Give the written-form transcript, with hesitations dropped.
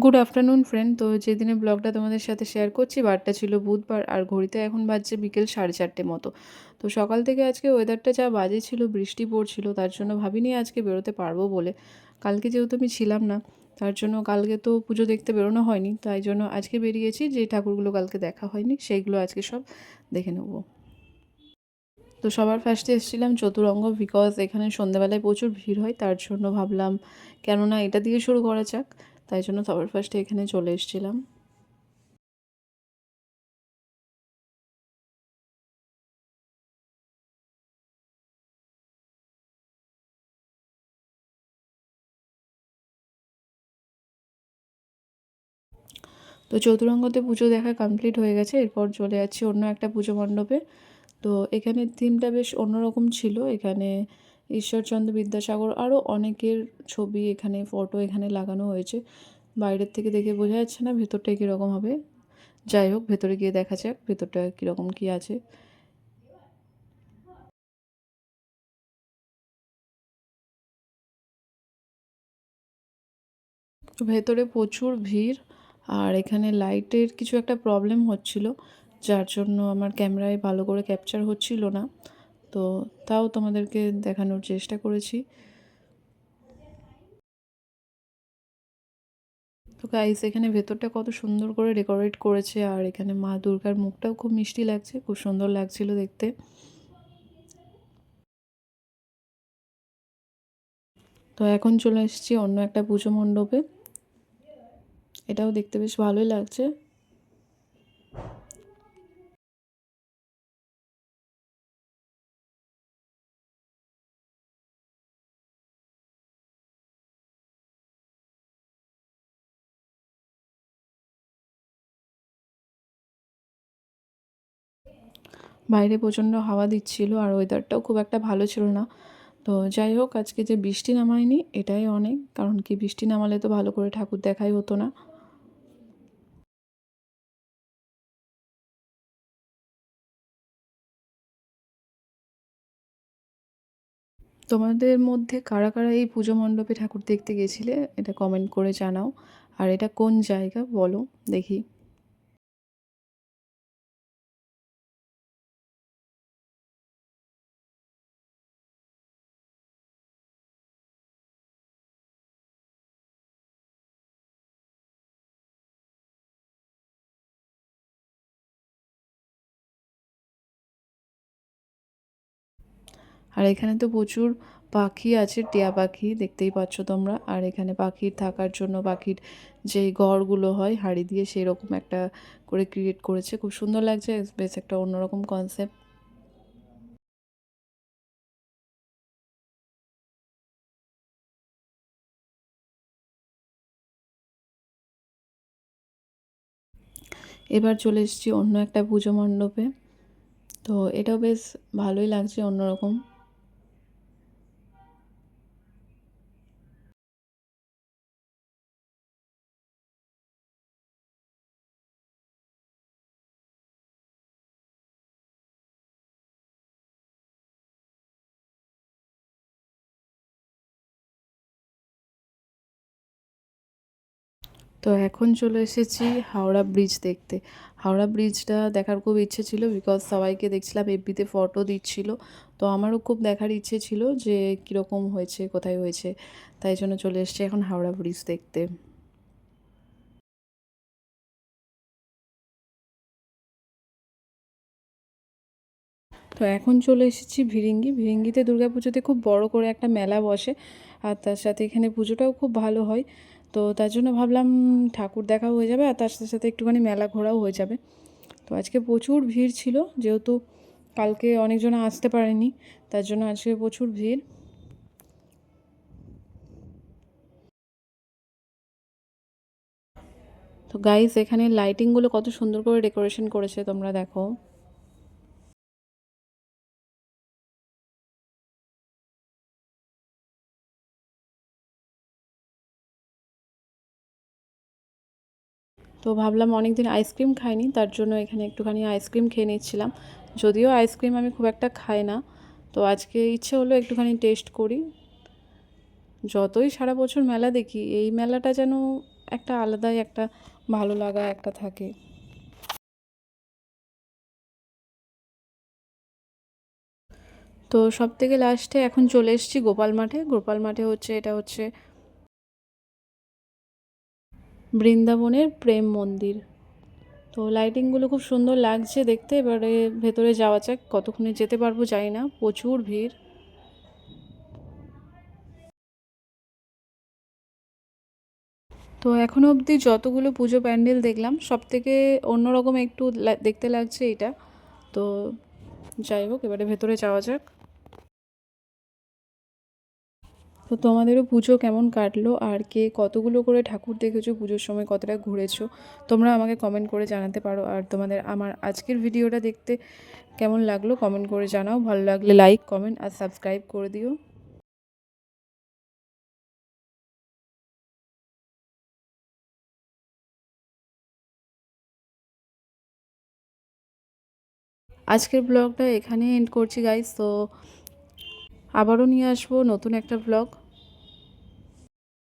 Good afternoon friend. তো যেদিনের ব্লগটা তোমাদের সাথে শেয়ার করছি বারটা ছিল বুধবার, আর ঘড়িতে এখন বাজছে বিকেল 4:30 মতো। তো সকাল থেকে আজকে ওয়েদারটা যা বাজে ছিল, বৃষ্টি পড়ছিল, তার জন্য ভাবিনি আজকে বেরোতে পারবো বলে। কালকে যেহেতু আমি ছিলাম না, তার জন্য কালকে তো পুজো দেখতে বেরোনো হয়নি, তাই জন্য আজকে বেরিয়েছি। যে ঠাকুরগুলো কালকে দেখা হয়নি সেইগুলো আজকে সব দেখে নেবো। তো সবার ফার্স্টে এসেছিলাম চতুরঙ্গ, বিকজ এখানে সন্ধ্যাবেলায় প্রচুর ভিড় হয়, তার জন্য ভাবলাম কেননা এটা দিয়ে শুরু করা যাক, তাই জন্য সবার ফার্স্টে এখানে চলে এসেছিলাম। তো চতুরঙ্গতে পুজো দেখা কমপ্লিট হয়ে গেছে, এরপর চলে যাচ্ছি অন্য একটা পুজো মণ্ডপে। তো এখানে থিমটা বেশ অন্যরকম ছিল। এখানে ঈশ্বরচন্দ্র বিদ্যাসাগর আরও অনেকের ছবি, এখানে ফটো এখানে লাগানো হয়েছে। বাইরের থেকে দেখে বোঝা যাচ্ছে না ভেতরটা কীরকম হবে। যাই হোক, ভেতরে গিয়ে দেখা যাক ভেতরটা কীরকম কী আছে। তো ভেতরে প্রচুর ভিড়, আর এখানে লাইটের কিছু একটা প্রবলেম হচ্ছিল, যার জন্য আমার ক্যামেরায় ভালো করে ক্যাপচার হচ্ছিল না। তো তাও তোমাদেরকে দেখানোর চেষ্টা করেছি। তো গাইস, এখানে ভেতরটা কত সুন্দর করে ডেকোরেট করেছে, আর এখানে মা দুর্গার মুখটাও খুব মিষ্টি লাগছে, খুব সুন্দর লাগছিল দেখতে। তো এখন চলে এসেছি অন্য একটা পুজো মণ্ডপে। এটাও দেখতে বেশ ভালোই লাগছে। বাইরে প্রচণ্ড হাওয়া দিচ্ছিল, আর ওয়েদারটাও খুব একটা ভালো ছিল না। তো যাই হোক, আজকে যে বৃষ্টি নামায়নি এটাই অনেক, কারণ কি বৃষ্টি নামালে তো ভালো করে ঠাকুর দেখাই হতো না। তোমাদের মধ্যে কারা কারা এই পুজো মণ্ডপে ঠাকুর দেখতে গেছিলে এটা কমেন্ট করে জানাও। আর এটা কোন জায়গা বলো দেখি। আর এখানে তো প্রচুর পাখি আছে, টিয়া পাখি দেখতেই পাচ্ছ তোমরা। আর এখানে পাখির থাকার জন্য পাখির যেই ঘরগুলো হয় হাঁড়ি দিয়ে, সেই রকম একটা করে ক্রিয়েট করেছে, খুব সুন্দর লাগছে, বেশ একটা অন্যরকম কনসেপ্ট। এবার চলে এসেছি অন্য একটা পুজো মণ্ডপে। তো এটাও বেশ ভালোই লাগছে, অন্যরকম। তো এখন চলে এসেছি হাওড়া ব্রিজ দেখতে। হাওড়া ব্রিজটা দেখার খুব ইচ্ছে ছিল, বিকজ সবাইকে দেখছিলাম এফবিতে ফটো দিচ্ছিল। তো আমারও খুব দেখার ইচ্ছে ছিল যে কীরকম হয়েছে, কোথায় হয়েছে, তাই জন্য চলে এসেছি এখন হাওড়া ব্রিজ দেখতে। তো এখন চলে এসেছি ভিরিঙ্গি। ভিরিঙ্গিতে দুর্গাপুজোতে খুব বড় করে একটা মেলা বসে, আর তার সাথে এখানে পুজোটাও খুব ভালো হয়। তো তার জন্য ভাবলাম ঠাকুর দেখাও হয়ে যাবে, আর তার সাথে সাথে একটুখানি মেলা ঘোরাও হয়ে যাবে। তো আজকে প্রচুর ভিড় ছিল, যেহেতু কালকে অনেকজন আসতে পারেনি, তার জন্য আজকে প্রচুর ভিড়। তো গাইস, এখানে লাইটিংগুলো কত সুন্দর করে ডেকোরেশন করেছে তোমরা দেখো। তো ভাবলাম অনেক দিন আইসক্রিম খাইনি, তার জন্য এখানে একটুখানি আইসক্রিম খেয়ে নিচ্ছিলাম। যদিও আইসক্রিম আমি খুব একটা খাই না, তো আজকে ইচ্ছে হলো একটুখানি টেস্ট করি। যতই সারা বছর মেলা দেখি, এই মেলাটা যেন একটা আলাদাই একটা ভালো লাগা একটা থাকে। তো সবথেকে লাস্টে এখন চলে এসেছি গোপাল মাঠে। গোপাল মাঠে হচ্ছে এটা হচ্ছে বৃন্দাবনের প্রেম মন্দির। তো লাইটিংগুলো খুব সুন্দর লাগছে দেখতে। এবারে ভেতরে যাওয়া যাক, কতক্ষণে যেতে পারবো জানি না, প্রচুর ভিড়। তো এখনও অবধি যতগুলো পুজো প্যান্ডেল দেখলাম সবথেকে অন্যরকম একটু দেখতে লাগছে এটা। তো যাই হোক, এবারে ভেতরে যাওয়া যাক। তো তোমাদেরও পুজো কেমন কাটলো, আর কে কতগুলো করে ঠাকুর দেখেছো, পুজোর সময় কতটা ঘুরেছো, তোমরা আমাকে কমেন্ট করে জানাতে পারো। আর তোমাদের আমার আজকের ভিডিওটা দেখতে কেমন লাগলো কমেন্ট করে জানাও। ভালো লাগলে লাইক, কমেন্ট আর সাবস্ক্রাইব করে দিও। আজকের ব্লগটা এখানেই এন্ড করছি গাইস। তো আবারও নিয়ে আসবো নতুন একটা ব্লগ।